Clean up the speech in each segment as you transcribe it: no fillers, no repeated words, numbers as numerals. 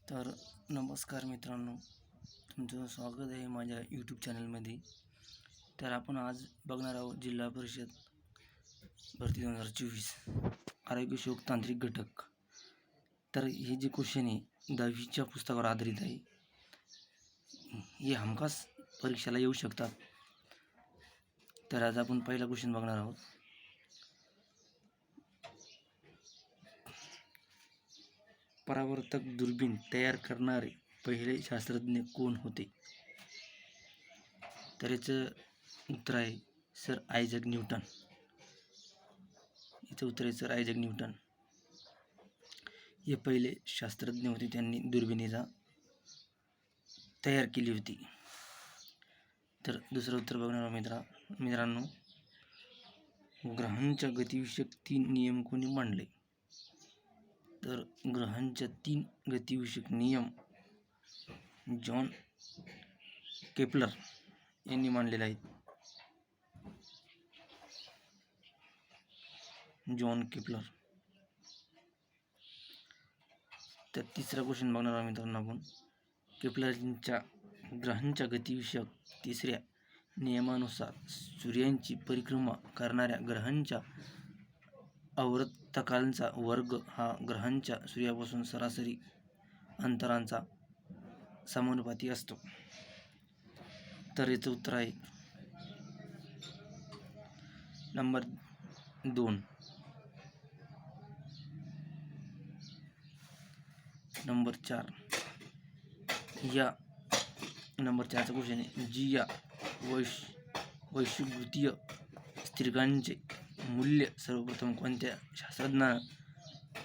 तर नमस्कार मित्रांनो, तुमचं स्वागत आहे माझ्या यूट्यूब चॅनलमध्ये. तर आपण आज बघणार आहोत जिल्हा परिषद भरती 2024 आरोग्य शोक तांत्रिक घटक. तर हे जे क्वेश्चन आहे 10वीच्या पुस्तकावर आधारित आहे. हे हमखास परीक्षेला येऊ शकतात. तर आज आपण पहिला क्वेश्चन बघणार आहोत. परावर्तक दुर्बीण तयार करणारे पहिले शास्त्रज्ञ कोण होते? तर याचं उत्तर आहे सर आयझॅक न्यूटन. याचं उत्तर आहे सर आयझॅक न्यूटन. हे पहिले शास्त्रज्ञ होते, त्यांनी दुर्बिणीचा तयार केली होती. तर दुसरं उत्तर बघणार मित्रांनो, ग्रहांच्या गतिविषयक 3 नियम कोणी मांडले? तर ग्रहांच्या 3 गतिविषयक नियम जॉन केपलर यांनी मांडलेले आहेत. John Kepler. तर तिसरा क्वेश्चन बघणार आहोत मित्रांनो आपण. केपलरच्या ग्रहांच्या गतिविषयक 3ऱ्या नियमानुसार सूर्याची परिक्रमा करणाऱ्या ग्रहांच्या आवर्तकांचा वर्ग हा ग्रहांच्या सूर्यापासून सरासरी अंतराचा समानुपाती असतो. तर याचं उत्तर आहे नंबर 2. नंबर 4. या नंबर 4चा क्वेश्चन आहे, जी या वैश्विकभूतीय स्थिरांकांचे मूल्य सर्वप्रथम कोणत्या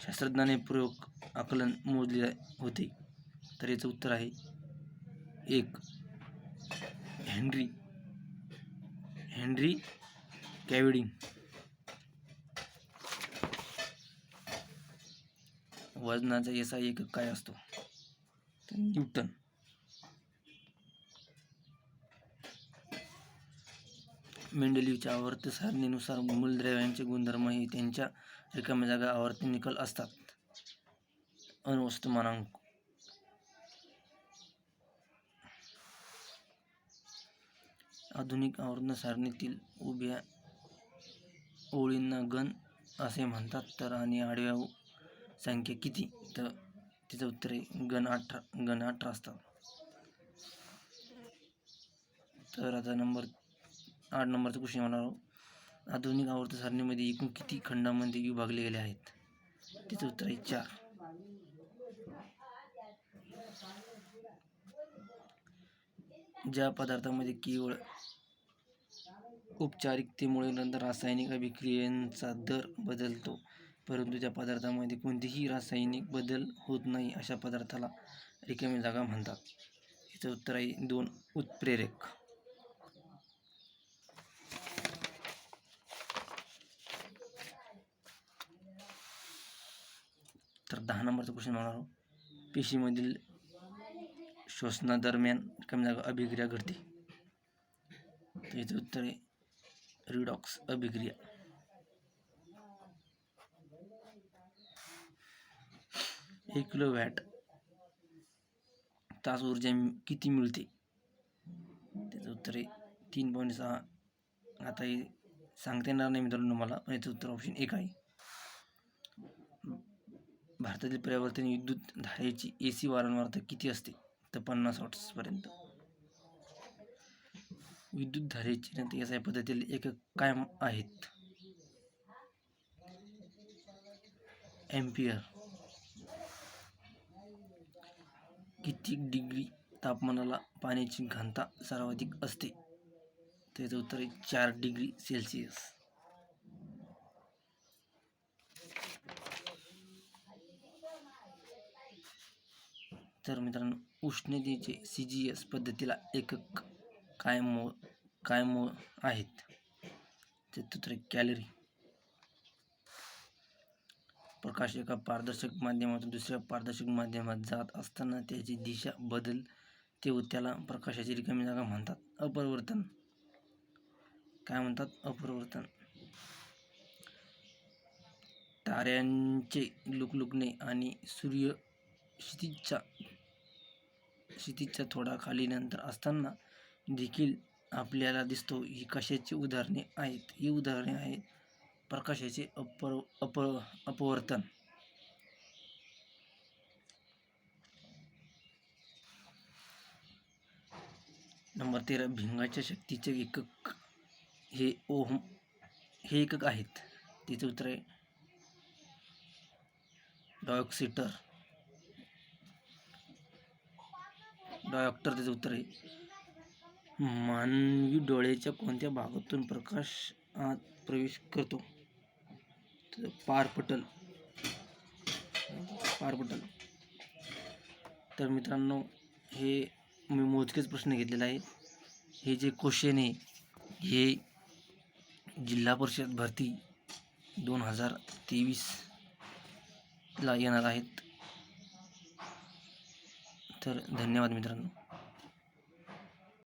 शास्त्रज्ञाने प्रयोग आकलन मोजले होते? तर याचं उत्तर आहे 1. हेनरी कॅव्हिडिंग. वजनाचा SI एकक काय असतो? तर न्यूटन. मेंडलीवच्या आवर्त सारणीनुसार मूलद्रव्यांचे गुणधर्म हे त्यांच्या रिकाम्या जागा आवर्त निकल असतात. अणुवस्तुमानांक. आधुनिक आवर्त सारणीतील उभ्या ओळींना गण असे म्हणतात. तर आणि आडव्या संख्या किती? तर तिचं उत्तर आहे गण 18 असतात. तर आता 8 नंबरचा क्वेश्चन म्हणणार आहोत. आधुनिक आवर्त सारणीमध्ये एकूण किती खंडांमध्ये विभागले गेले आहेत? तिचं उत्तर आहे 4. ज्या पदार्थांमध्ये केवळ औपचारिकतेमुळे नंतर रासायनिक अभिक्रियांचा दर बदलतो, परंतु ज्या पदार्थांमध्ये कोणतेही रासायनिक बदल होत नाही, अशा पदार्थाला रिकामी जागा म्हणतात. याचं उत्तर आहे 2. उत्प्रेरक. तर 10 नंबरचा क्वेश्चन म्हणणार आहोत. पेशीमधील श्वसनादरम्यान रिकामी जागा अभिक्रिया घडते. तर याचं उत्तर आहे रिडॉक्स अभिक्रिया. 1 किलोवॅट तास ऊर्जा किती मिळते? त्याचं उत्तर आहे 3.6. आता हे सांगता येणार नाही मित्रांनो मला, पण याचं उत्तर ऑप्शन 1 आहे. भारतातील परावर्तन विद्युत धारेची AC वारंवारता किती असते? तर 50 वॉट्स पर्यंत. विद्युत धारेची SI पद्धतीतील एकक काय आहेत? एम्पियर. किती डिग्री तापमानाला पाण्याची घनता सर्वाधिक असते? त्याचं उत्तर आहे 4 डिग्री सेल्सिअस. तर मित्रांनो, उष्णतेचे CGS पद्धतीला एकक काय आहेत? त्याचं उत्तर आहे कॅलरी. प्रकाश एका पारदर्शक माध्यमातून दुसऱ्या पारदर्शक माध्यमात जात असताना त्याची दिशा बदलते व त्याला प्रकाशाची रिकामी जागा म्हणतात. अपवर्तन. काय म्हणतात? अपवर्तन. ताऱ्यांचे लुकलुकणे आणि सूर्य क्षितिजाच्या क्षितिजच्या थोडा खाली नंतर असताना देखील आपल्याला दिसतो. ही कशाची उदाहरणे आहेत? ही उदाहरणे आहेत प्रकाशाचे अपवर्तन. नंबर 13 भिंगाच्या शक्तीचे एकक हे ओहम हे एकक आहेत. तिचं उत्तर आहे डायोक्टर. तिचं उत्तर आहे. मानवी डोळ्याच्या कोणत्या भागातून प्रकाश आत प्रवेश करतो? पारपटल. तर मित्रांनो, हे मी मोजकेच प्रश्न घेतलेला आहे. हे जे क्वेश्चन आहे हे जिल्हा परिषद भरती 2023 ला येणार आहेत. तर धन्यवाद मित्रांनो.